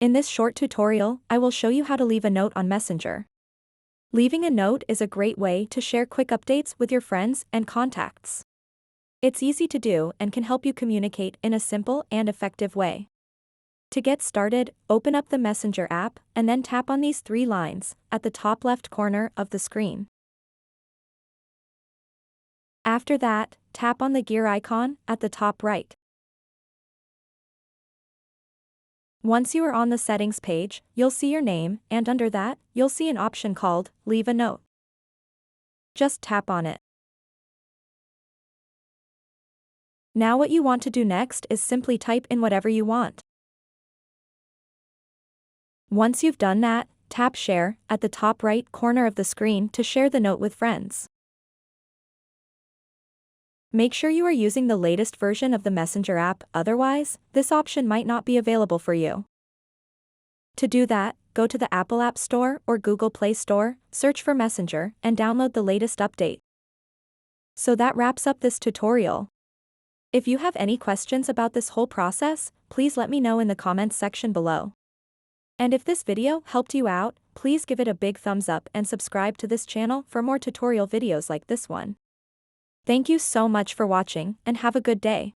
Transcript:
In this short tutorial, I will show you how to leave a note on Messenger. Leaving a note is a great way to share quick updates with your friends and contacts. It's easy to do and can help you communicate in a simple and effective way. To get started, open up the Messenger app and then tap on these three lines at the top left corner of the screen. After that, tap on the gear icon at the top right. Once you are on the settings page, you'll see your name, and under that, you'll see an option called Leave a Note. Just tap on it. Now what you want to do next is simply type in whatever you want. Once you've done that, tap Share at the top right corner of the screen to share the note with friends. Make sure you are using the latest version of the Messenger app, otherwise, this option might not be available for you. To do that, go to the Apple App Store or Google Play Store, search for Messenger, and download the latest update. So that wraps up this tutorial. If you have any questions about this whole process, please let me know in the comments section below. And if this video helped you out, please give it a big thumbs up and subscribe to this channel for more tutorial videos like this one. Thank you so much for watching and have a good day.